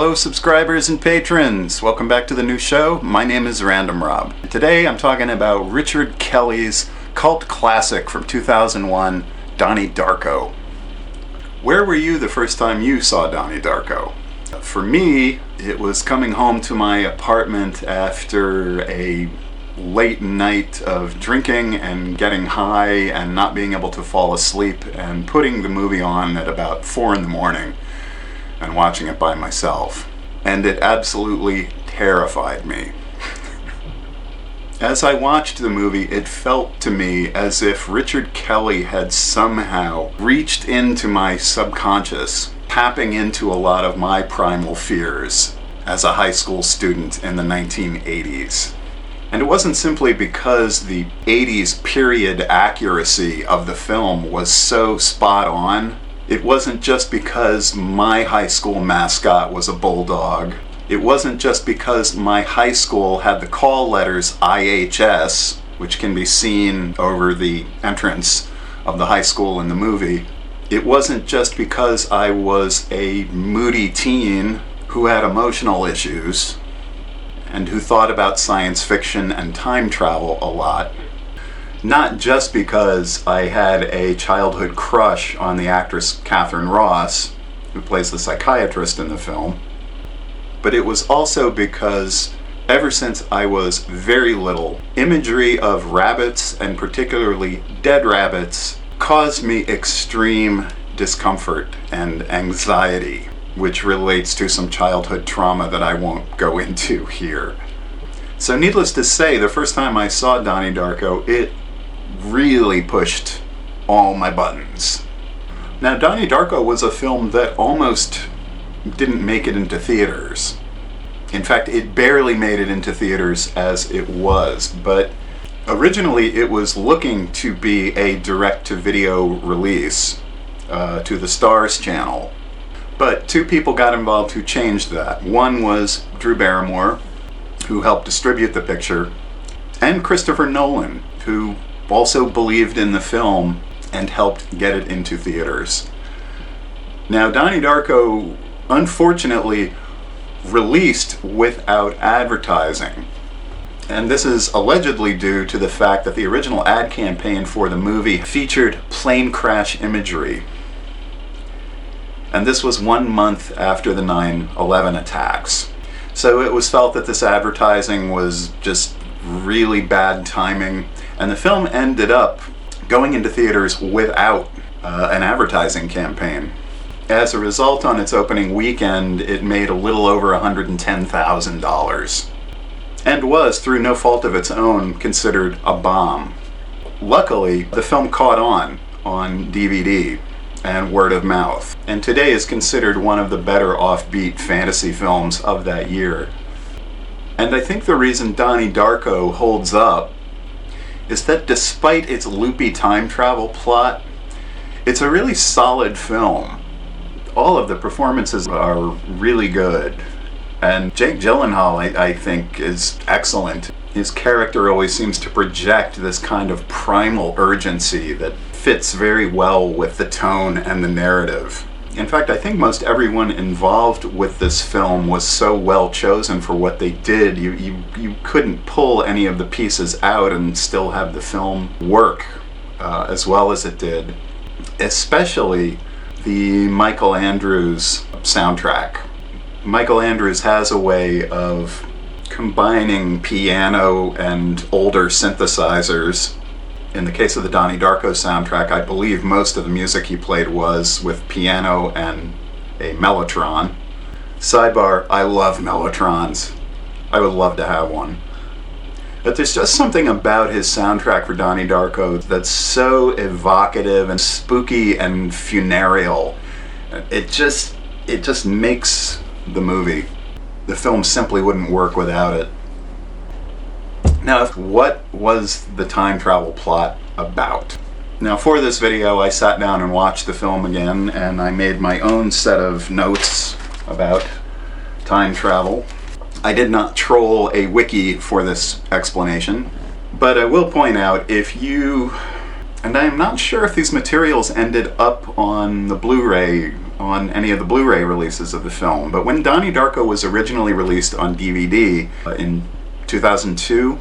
Hello subscribers and patrons! Welcome back to the new show. My name is Random Rob. Today I'm talking about Richard Kelly's cult classic from 2001, Donnie Darko. Where were you the first time you saw Donnie Darko? For me, it was coming home to my apartment after a late night of drinking and getting high and not being able to fall asleep and putting the movie on at about 4 in the morning and watching it by myself. And it absolutely terrified me. As I watched the movie, it felt to me as if Richard Kelly had somehow reached into my subconscious, tapping into a lot of my primal fears as a high school student in the 1980s. And it wasn't simply because the 80s period accuracy of the film was so spot on. It wasn't just because my high school mascot was a bulldog. It wasn't just because my high school had the call letters IHS, which can be seen over the entrance of the high school in the movie. It wasn't just because I was a moody teen who had emotional issues and who thought about science fiction and time travel a lot. Not just because I had a childhood crush on the actress Catherine Ross, who plays the psychiatrist in the film, but it was also because ever since I was very little, imagery of rabbits, and particularly dead rabbits, caused me extreme discomfort and anxiety, which relates to some childhood trauma that I won't go into here. So needless to say, the first time I saw Donnie Darko, it really pushed all my buttons. Now, Donnie Darko was a film that almost didn't make it into theaters. In fact, it barely made it into theaters as it was, but originally it was looking to be a direct-to-video release to the Starz channel. But two people got involved who changed that. One was Drew Barrymore, who helped distribute the picture, and Christopher Nolan, who also believed in the film and helped get it into theaters. Now, Donnie Darko, unfortunately, released without advertising. And this is allegedly due to the fact that the original ad campaign for the movie featured plane crash imagery. And this was 1 month after the 9/11 attacks. So it was felt that this advertising was just really bad timing, and the film ended up going into theaters without an advertising campaign. As a result, on its opening weekend, it made a little over $110,000, and was, through no fault of its own, considered a bomb. Luckily, the film caught on DVD and word of mouth, and today is considered one of the better offbeat fantasy films of that year. And I think the reason Donnie Darko holds up is that despite its loopy time travel plot, it's a really solid film. All of the performances are really good, and Jake Gyllenhaal, I think, is excellent. His character always seems to project this kind of primal urgency that fits very well with the tone and the narrative. In fact, I think most everyone involved with this film was so well chosen for what they did. You couldn't pull any of the pieces out and still have the film work as well as it did. Especially the Michael Andrews soundtrack. Michael Andrews has a way of combining piano and older synthesizers. In the case of the Donnie Darko soundtrack, I believe most of the music he played was with piano and a mellotron. Sidebar, I love mellotrons. I would love to have one. But there's just something about his soundtrack for Donnie Darko that's so evocative and spooky and funereal. It just makes the movie. The film simply wouldn't work without it. Now, what was the time travel plot about? Now, for this video, I sat down and watched the film again, and I made my own set of notes about time travel. I did not troll a wiki for this explanation, but I will point out, if you And I am not sure if these materials ended up on the Blu-ray, on any of the Blu-ray releases of the film, but when Donnie Darko was originally released on DVD in 2002,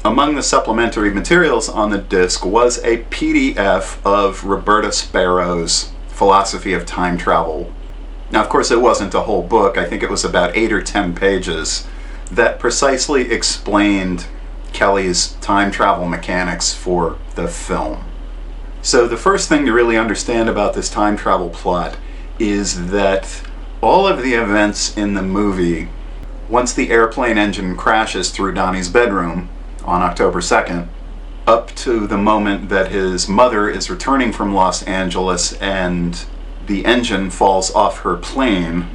among the supplementary materials on the disc was a PDF of Roberta Sparrow's Philosophy of Time Travel. Now, of course, it wasn't a whole book. I think it was about 8 or 10 pages that precisely explained Kelly's time travel mechanics for the film. So the first thing to really understand about this time travel plot is that all of the events in the movie, once the airplane engine crashes through Donnie's bedroom on October 2nd, up to the moment that his mother is returning from Los Angeles and the engine falls off her plane,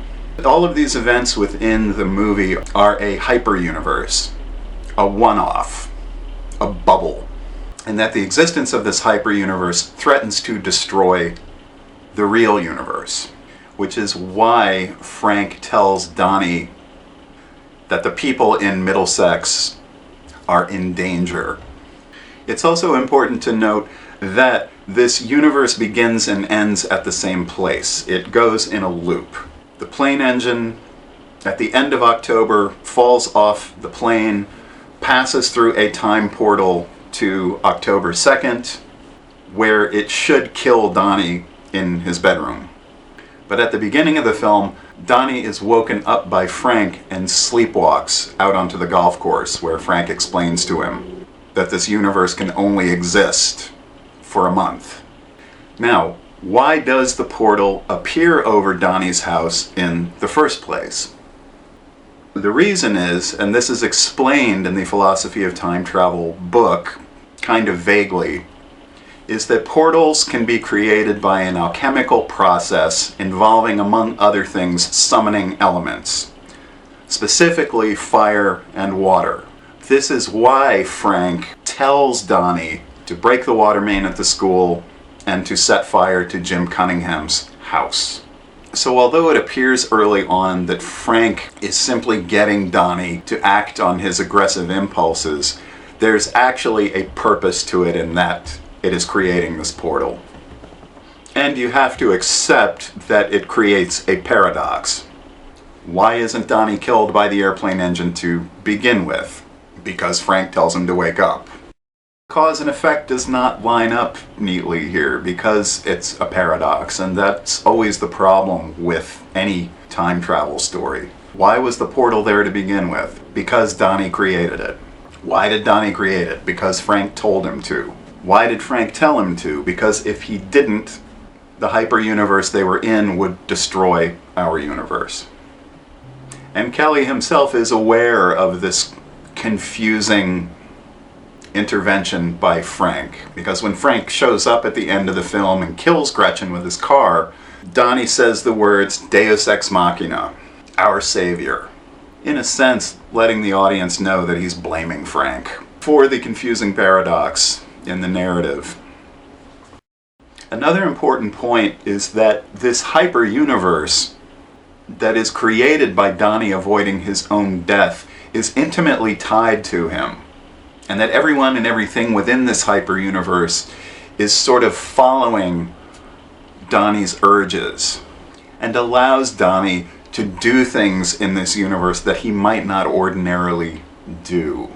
all of these events within the movie are a hyper-universe, a one-off, a bubble, and that the existence of this hyper-universe threatens to destroy the real universe, which is why Frank tells Donnie that the people in Middlesex are in danger. It's also important to note that this universe begins and ends at the same place. It goes in a loop. The plane engine, at the end of October, falls off the plane, passes through a time portal to October 2nd, where it should kill Donnie in his bedroom. But at the beginning of the film, Donnie is woken up by Frank and sleepwalks out onto the golf course, where Frank explains to him that this universe can only exist for a month. Now, why does the portal appear over Donnie's house in the first place? The reason is, and this is explained in the Philosophy of Time Travel book, kind of vaguely, is that portals can be created by an alchemical process involving, among other things, summoning elements, specifically fire and water. This is why Frank tells Donnie to break the water main at the school and to set fire to Jim Cunningham's house. So although it appears early on that Frank is simply getting Donnie to act on his aggressive impulses, there's actually a purpose to it in that it is creating this portal. And you have to accept that it creates a paradox. Why isn't Donnie killed by the airplane engine to begin with? Because Frank tells him to wake up. Cause and effect does not line up neatly here because it's a paradox, and that's always the problem with any time travel story. Why was the portal there to begin with? Because Donnie created it. Why did Donnie create it? Because Frank told him to. Why did Frank tell him to? Because if he didn't, the hyper-universe they were in would destroy our universe. And Kelly himself is aware of this confusing intervention by Frank, because when Frank shows up at the end of the film and kills Gretchen with his car, Donnie says the words Deus Ex Machina, our savior, in a sense letting the audience know that he's blaming Frank for the confusing paradox in the narrative. Another important point is that this hyper-universe that is created by Donnie avoiding his own death is intimately tied to him, and that everyone and everything within this hyper-universe is sort of following Donnie's urges and allows Donnie to do things in this universe that he might not ordinarily do.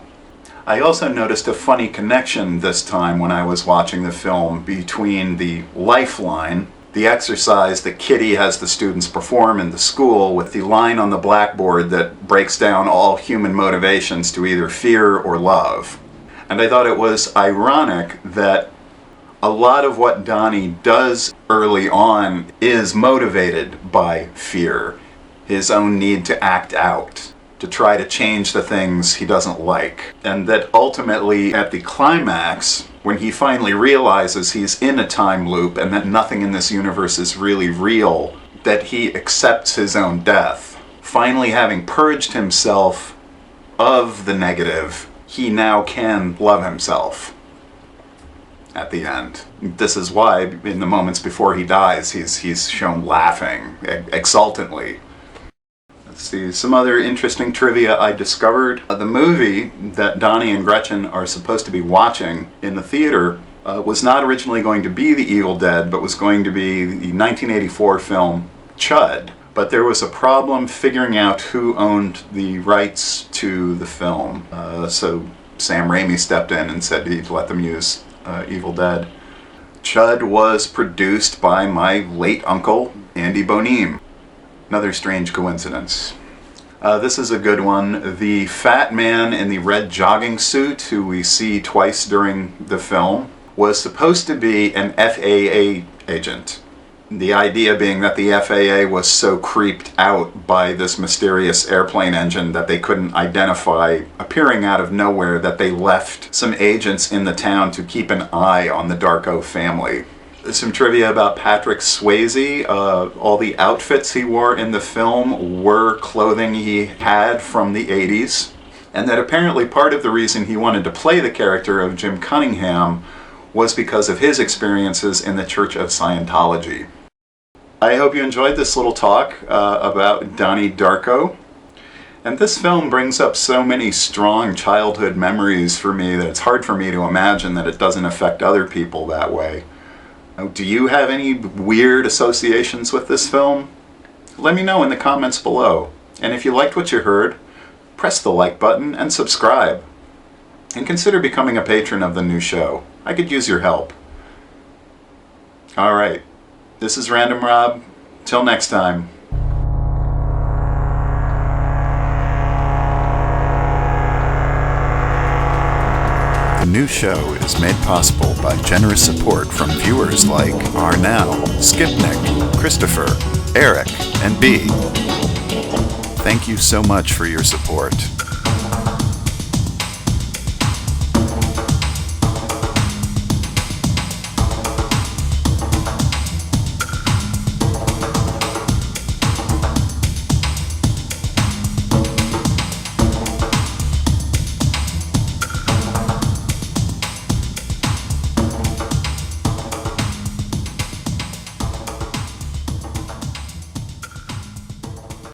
I also noticed a funny connection this time when I was watching the film between the lifeline, the exercise that Kitty has the students perform in the school, with the line on the blackboard that breaks down all human motivations to either fear or love. And I thought it was ironic that a lot of what Donnie does early on is motivated by fear, his own need to act out, to try to change the things he doesn't like. And that ultimately, at the climax, when he finally realizes he's in a time loop and that nothing in this universe is really real, that he accepts his own death. Finally, having purged himself of the negative, he now can love himself at the end. This is why, in the moments before he dies, he's shown laughing exultantly. Let's see, some other interesting trivia I discovered. The movie that Donnie and Gretchen are supposed to be watching in the theater was not originally going to be The Evil Dead, but was going to be the 1984 film Chud. But there was a problem figuring out who owned the rights to the film. So Sam Raimi stepped in and said he'd let them use Evil Dead. Chud was produced by my late uncle, Andy Bonim. Another strange coincidence. This is a good one. The fat man in the red jogging suit, who we see twice during the film, was supposed to be an FAA agent. The idea being that the FAA was so creeped out by this mysterious airplane engine that they couldn't identify appearing out of nowhere, that they left some agents in the town to keep an eye on the Darko family. Some trivia about Patrick Swayze. All the outfits he wore in the film were clothing he had from the 80s, and that apparently part of the reason he wanted to play the character of Jim Cunningham was because of his experiences in the Church of Scientology. I hope you enjoyed this little talk about Donnie Darko. And this film brings up so many strong childhood memories for me that it's hard for me to imagine that it doesn't affect other people that way. Do you have any weird associations with this film? Let me know in the comments below. And if you liked what you heard, press the like button and subscribe. And consider becoming a patron of the new show. I could use your help. Alright, this is Random Rob. Till next time. The new show is made possible by generous support from viewers like Arnell, Skipnick, Christopher, Eric, and B. Thank you so much for your support.